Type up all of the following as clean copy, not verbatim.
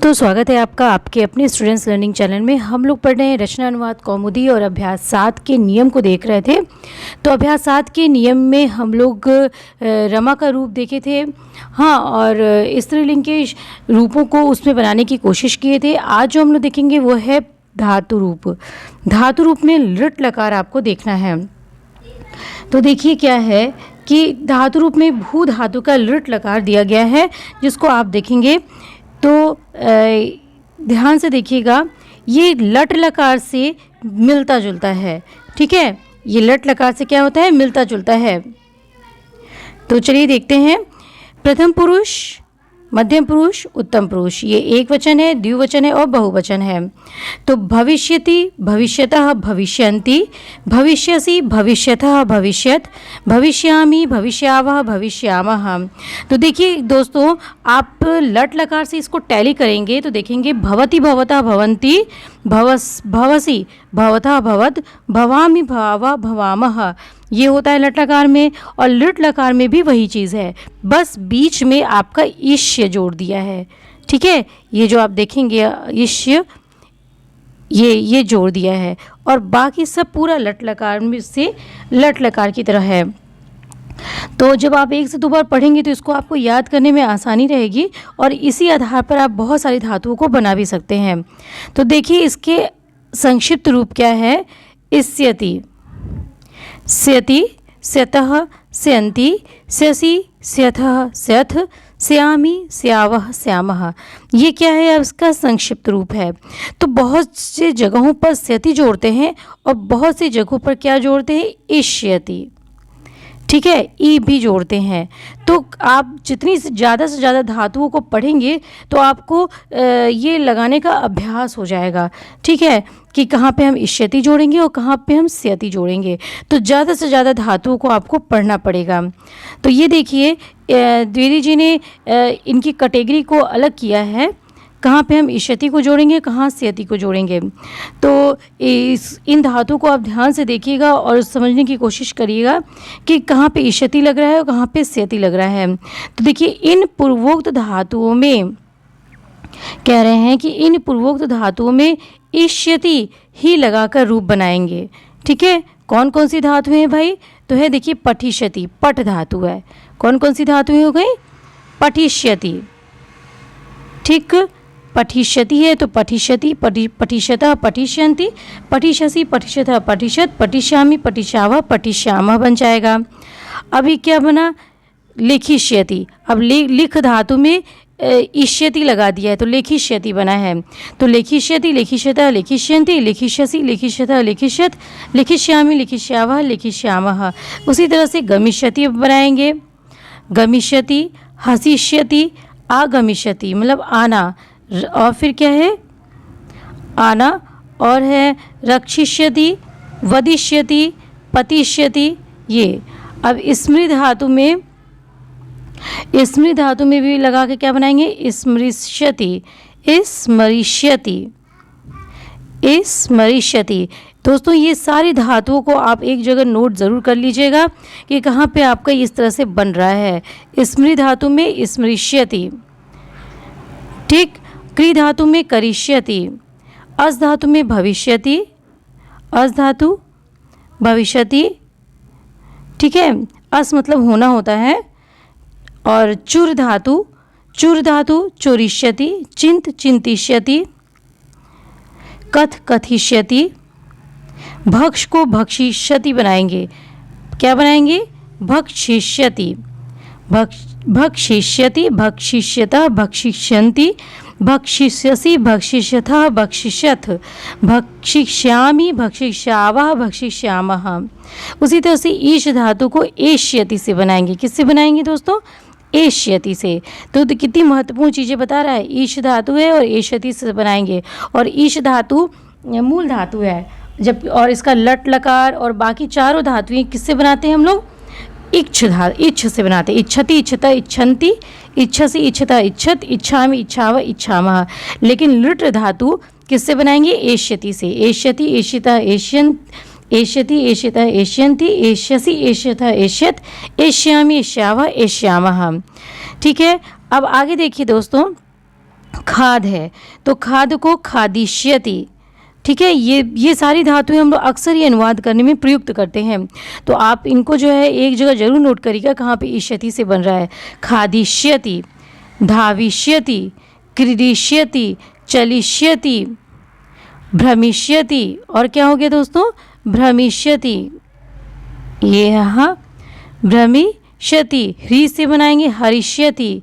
तो स्वागत है आपका आपके अपने स्टूडेंट्स लर्निंग चैनल में। हम लोग पढ़ रहे हैं रचना अनुवाद कौमुदी और अभ्यास 7 के नियम को देख रहे थे। तो अभ्यास 7 के नियम में हम लोग रमा का रूप देखे थे, हाँ, और स्त्रीलिंग के रूपों को उसमें बनाने की कोशिश किए थे। आज जो हम लोग देखेंगे वो है धातु रूप। धातु रूप में लृट लकार आपको देखना है। तो देखिए क्या है कि धातु रूप में भू धातु का लृट लकार दिया गया है, जिसको आप देखेंगे तो ध्यान से देखिएगा। ये लट लकार से मिलता जुलता है, ठीक है। ये लट लकार से क्या होता है, मिलता जुलता है। तो चलिए देखते हैं। प्रथम पुरुष, मध्यम पुरुष, उत्तम पुरुष, ये एक वचन है, द्विवचन है और बहुवचन है। तो भविष्यति, भविष्यतः, भविष्यन्ति, भविष्यसि, भविष्यतः, भविष्यत, भविष्यामि, भविष्यावः, भविष्यामः। तो देखिए दोस्तों, आप लट लकार से इसको टैली करेंगे तो देखेंगे भवति, भवतः, भवन्ति, भवस, भवसि, भवतः, भवत, भवामि, भवावः, भवामः। ये होता है लट लकार में। और लृट लकार में भी वही चीज़ है, बस बीच में आपका इष्य जोड़ दिया है, ठीक है। ये जो आप देखेंगे इष्य, ये जोड़ दिया है, और बाकी सब पूरा लट लकार में से लट लकार की तरह है। तो जब आप एक से दो बार पढ़ेंगे तो इसको आपको याद करने में आसानी रहेगी, और इसी आधार पर आप बहुत सारी धातुओं को बना भी सकते हैं। तो देखिए इसके संक्षिप्त रूप क्या है। इष्यति, स्यति, स्यतः, स्यन्ति, स्यसि, स्यथः, स्यथ, स्यामि, स्यावः, स्यामः। ये क्या है, इसका संक्षिप्त रूप है। तो बहुत से जगहों पर स्यति जोड़ते हैं और बहुत सी जगहों पर क्या जोड़ते हैं, इष्यति, ठीक है, ई भी जोड़ते हैं। तो आप जितनी ज़्यादा से ज़्यादा धातुओं को पढ़ेंगे तो आपको ये लगाने का अभ्यास हो जाएगा, ठीक है, कि कहाँ पे हम इष्यति जोड़ेंगे और कहाँ पे हम स्यति जोड़ेंगे। तो ज़्यादा से ज़्यादा धातुओं को आपको पढ़ना पड़ेगा। तो ये देखिए द्विवेदी जी ने इनकी कैटेगरी को अलग किया है, कहाँ पे हम इष्यति को जोड़ेंगे, कहाँ स्यति को जोड़ेंगे। तो इन धातुओं को आप ध्यान से देखिएगा और समझने की कोशिश करिएगा कि कहाँ पे इष्यति लग रहा है और कहाँ पे स्यति लग रहा है। तो देखिए इन पूर्वोक्त धातुओं में कह रहे हैं कि इन पूर्वोक्त धातुओं में इष्यति ही लगाकर रूप बनाएंगे, ठीक है। कौन कौन सी धातु हैं भाई, तो है देखिए पठिष्यति, पठ धातु है। कौन कौन सी धातुएं हो गई, पठिष्यति, ठीक, पठिष्यति है तो पठिष्यति, पठिष्यतः, पठिष्यन्ति, पठिष्यसि, पठिष्यतः, पठिष्यत, पठिष्यामि, पठिष्यावः, पठिष्यामः बन जाएगा। अभी क्या बना, लेखिष्यति। अब लिख धातु में इष्यति लगा दिया है तो लेखिष्यति बना है। तो लेखिष्यति, लेखिष्यतः, लेखिष्यन्ति, लेखिष्यसि, लेखिष्यतः, लेखिष्यत, लेखिष्यामि, लेखिष्यावः, लेखिष्यामः। उसी तरह से गमिष्यति बनाएंगे। गमिष्यति, हसिष्यति, आगमिष्यति, मतलब आना, और फिर क्या है, आना, और है रक्षिष्यति, वदिष्यति, पतिष्यति। ये अब स्मृत धातु में भी लगा के क्या बनाएंगे, स्मृष्यति, स्मरिष्यति, स्मरिष्यति। दोस्तों ये सारी धातुओं को आप एक जगह नोट ज़रूर कर लीजिएगा कि कहाँ पे आपका इस तरह से बन रहा है। स्मृत धातु में स्मृष्यति, ठीक, क्री धातु में करिष्यति, अस धातु में भविष्यति, अस धातु भविष्यति, ठीक है, अस मतलब होना होता है। और चुर धातु चोरिष्यति, चिंत, चिंतिष्यति, कथ, कथिष्यति। भक्ष को भक्षिष्यति बनाएंगे, क्या बनाएंगे, भक्षिष्यति, भक्षिष्यति, भक्षिष्यतः, भक्षिष्यन्ति, भक्षिष्यसि, भक्षिष्यतः, भक्षिष्यथ, भक्षिष्यामि, भक्षिष्यावः, भक्षिष्यामः। उसी तरह से ईश धातु को एष्यति से बनाएंगे। किससे बनाएंगे दोस्तों, एष्यति से। तो कितनी महत्वपूर्ण चीज़ें बता रहा है, ईश धातु है और एष्यति से बनाएंगे। और ईश धातु मूल धातु है, जब और इसका लट लकार और बाकी चारों धातुएं किससे बनाते हैं हम लोग, इच्छ से बनाते हैं। इच्छति, इच्छता, इच्छन्ति, इच्छसि, इच्छता, इच्छत, इच्छामि, इच्छावः, इच्छामः। लेकिन लृट धातु किससे बनाएंगे, एष्यति से। एष्यति, एष्यता, एष्यन्त, एष्यति, एष्यतः, एष्यन्ति, एष्यसि, एष्यतः, एष्यत, एष्यामि, एष्यावः, एष्यामः। ठीक है। अब आगे देखिए दोस्तों, खाद है, तो खाद को खादिष्यति। ठीक है, ये सारी धातुएं हम लोग अक्सर ये अनुवाद करने में प्रयुक्त करते हैं। तो आप इनको जो है एक जगह जरूर नोट करिएगा कहाँ पे इष्यति से बन रहा है। खादिष्यति, धाविष्यति, क्रीडिष्यति, चलिष्यति, भ्रमिष्यति, और क्या हो गया दोस्तों, भ्रमिष्यति। ये यहाँ भ्रमिष्यति, ह्री से बनाएंगे हरिष्यति,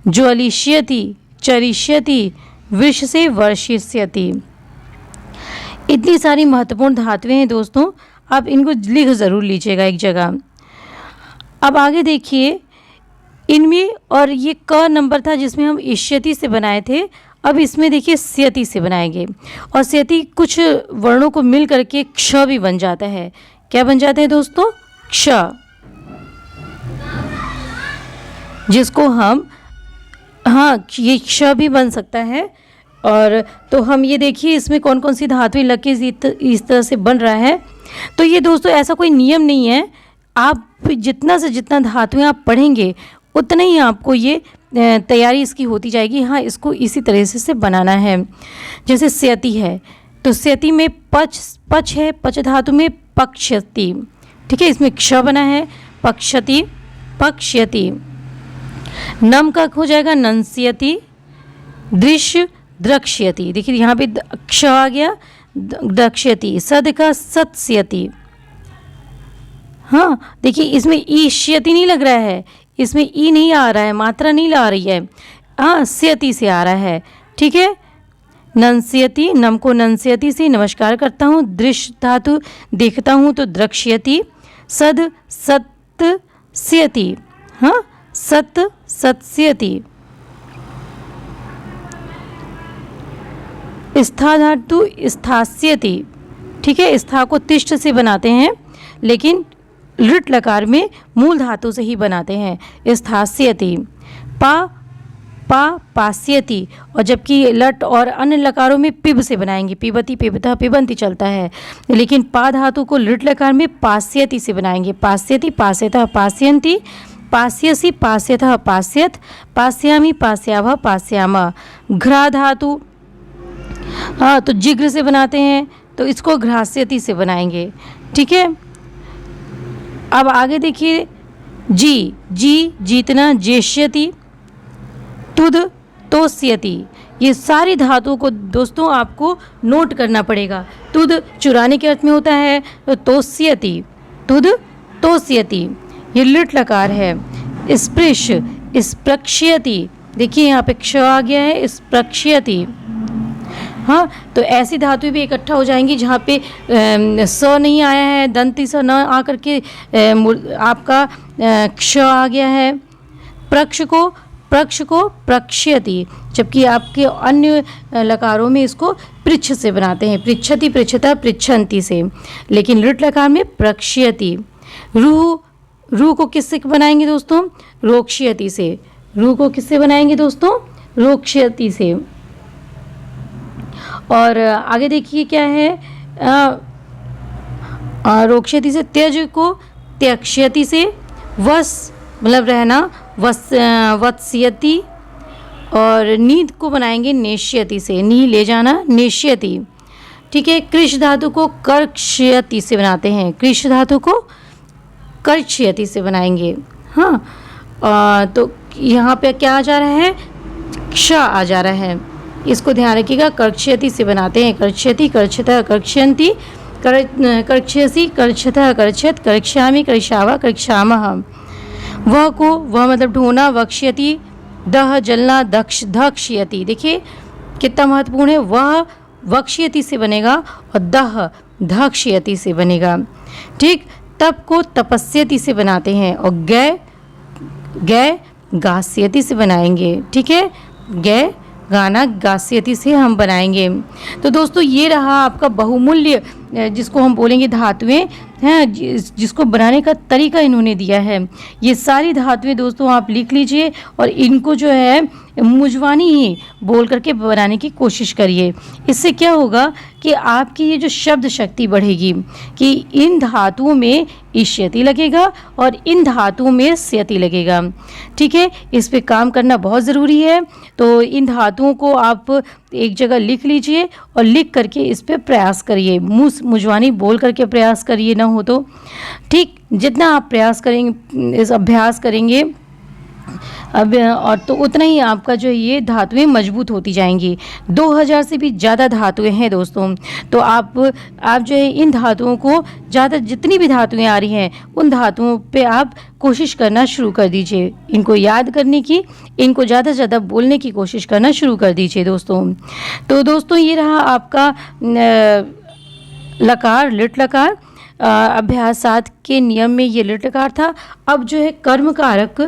ज्वलिष्यति, चरिष्यति, वृष से वर्षिष्यति। इतनी सारी महत्वपूर्ण धातुएं हैं दोस्तों, आप इनको लिख ज़रूर लीजिएगा एक जगह। अब आगे देखिए, इनमें और ये क नंबर था जिसमें हम इष्यति से बनाए थे, अब इसमें देखिए स्यति से बनाएंगे, और स्यति कुछ वर्णों को मिल करके क्ष भी बन जाता है। क्या बन जाता है दोस्तों, क्ष, जिसको हम, हाँ ये क्ष भी बन सकता है। और तो हम ये देखिए इसमें कौन कौन सी धातुएं लग के इस तरह से बन रहा है। तो ये दोस्तों ऐसा कोई नियम नहीं है, आप जितना से जितना धातुएं आप पढ़ेंगे उतना ही आपको ये तैयारी इसकी होती जाएगी। हाँ, इसको इसी तरह से बनाना है। जैसे स्यति है, तो स्यति में पच है, पच धातु में पक्षति। ठीक है, इसमें क्ष बना है, पक्षति, पक्ष्यति। नम का हो जाएगा नंस्यति, दृश्य द्रक्ष्यति। देखिए यहाँ पे क्ष आ गया, द्रक्ष्यति। सद का सत्स्यति। हाँ देखिए इसमें ईष्यति नहीं लग रहा है, इसमें ई नहीं आ रहा है, मात्रा नहीं ला रही है, हाँ स्यति से आ रहा है। ठीक है, नंस्यति, नम को नंस्यति से नमस्कार करता हूँ। दृश्य धातु देखता हूँ तो द्रक्ष्यति। सद सत्स्यति, हाँ सत सत्स्यति। स्था धातु स्थास्यति। ठीक है, स्था को तिष्ठ से बनाते हैं, लेकिन लृट लकार में मूल धातु से ही बनाते हैं। स्थास्यति। पास्यति, और जबकि लट और अन्य लकारों में पिब से बनाएंगे, पिबती, पिबता, पिबंती चलता है, लेकिन पा धातु को लृट लकार में पास्यति से बनाएंगे। पास्यति, पास्यतः, पास्यन्ति, पास्यसि, पास्यतः, पास्यत, पास्यामि, पास्यावः, पास्यामः। घ्रा धातु, हाँ तो जिग्र से बनाते हैं, तो इसको घ्रास्यति से बनाएंगे। ठीक है, अब आगे देखिए, जी जीतना, जेष्यति, तुद तोस्यति। ये सारी धातुओं को दोस्तों आपको नोट करना पड़ेगा। तुद चुराने के अर्थ में होता है, तो तोस्यति, तुद तोस्यति, ये लिट लकार है। स्पृश, स्पृक्ष्यति। देखिए यहाँ पे क्ष आ गया है, स्पृक्ष्यति। हाँ, तो ऐसी धातुएं भी इकट्ठा हो जाएंगी जहाँ पे स नहीं आया है, दंती स न आकर के आपका क्ष आ गया है। प्रक्ष को प्रक्ष्यति, जबकि आपके अन्य लकारों में इसको पृच्छ से बनाते हैं, पृच्छति, पृच्छता, पृच्छन्ति से, लेकिन लृट लकार में प्रक्ष्यति। रू को किससे बनाएंगे दोस्तों, रोक्ष्यति से। रू को किससे बनाएंगे दोस्तों, रोक्ष्यति से। और आगे देखिए क्या है, रोक्ष्यति से। त्यज को त्यक्ष्यति से। वस मतलब रहना, वत्स्यति। और नींद को बनाएंगे नेष्यति से, नी ले जाना, नेष्यति। ठीक है, कृष धातु को कर्क्ष्यति से बनाते हैं, कृष धातु को कर्क्ष्यति से बनाएंगे। हाँ, तो यहाँ पे क्या आ जा रहा है, क्ष आ जा रहा है, इसको ध्यान रखिएगा। कर्क्ष्यति से बनाते हैं, कर्क्ष्यति, कर्क्षतः, कर्क्ष्यन्ति, कर्क्ष्यसि, कर्क्षतः, कर्क्षत, कर्क्ष्यामि, कर्क्ष्यावः, कर्क्ष्यामः। वह मतलब ढोना, वक्ष्यति, दह जलना, धक्ष्यति। देखिए कितना महत्वपूर्ण है, वह वक्ष्यति से बनेगा और दह धक्ष्यति से बनेगा। ठीक, तप को तपस्यति से बनाते हैं, और गय गास्यति से बनाएंगे। ठीक है, गय गाना गास्यति से हम बनाएंगे। तो दोस्तों ये रहा आपका बहुमूल्य जिसको हम बोलेंगे धातुएं हैं, जिसको बनाने का तरीका इन्होंने दिया है। ये सारी धातुएं दोस्तों आप लिख लीजिए और इनको जो है मुंजवानी ही बोल करके बनाने की कोशिश करिए। इससे क्या होगा कि आपकी ये जो शब्द शक्ति बढ़ेगी कि इन धातुओं में इष्यति लगेगा और इन धातुओं में स्यति लगेगा। ठीक है, इस पे काम करना बहुत ज़रूरी है। तो इन धातुओं को आप एक जगह लिख लीजिए और लिख करके इस पे प्रयास करिए, मुंजवानी बोल करके प्रयास करिए, ना हो तो ठीक। जितना आप प्रयास करेंगे, इस अभ्यास करेंगे अब और तो उतना ही आपका जो ये धातुएं मजबूत होती जाएंगी। 2000 से भी ज़्यादा धातुएं हैं दोस्तों। तो आप जो है इन धातुओं को ज़्यादा, जितनी भी धातुएं आ रही हैं उन धातुओं पे आप कोशिश करना शुरू कर दीजिए, इनको याद करने की, इनको ज़्यादा से ज़्यादा बोलने की कोशिश करना शुरू कर दीजिए दोस्तों। तो दोस्तों ये रहा आपका लकार, लिट लकार। अभ्यास 7 के नियम में ये लिट लकार था। अब जो है कर्म कारक,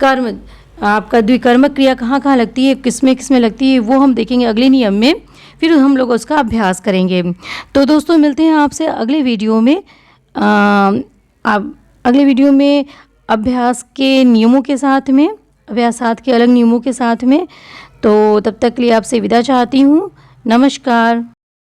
कर्म आपका द्विकर्मक क्रिया कहाँ कहाँ लगती है, किसमें किसमें लगती है, वो हम देखेंगे अगले नियम में, फिर हम लोग उसका अभ्यास करेंगे। तो दोस्तों मिलते हैं आपसे अगले वीडियो में, अगले वीडियो में अभ्यास के नियमों के साथ में, अभ्यास 7 के अलग नियमों के साथ में। तो तब तक के लिए आपसे विदा चाहती हूँ। नमस्कार।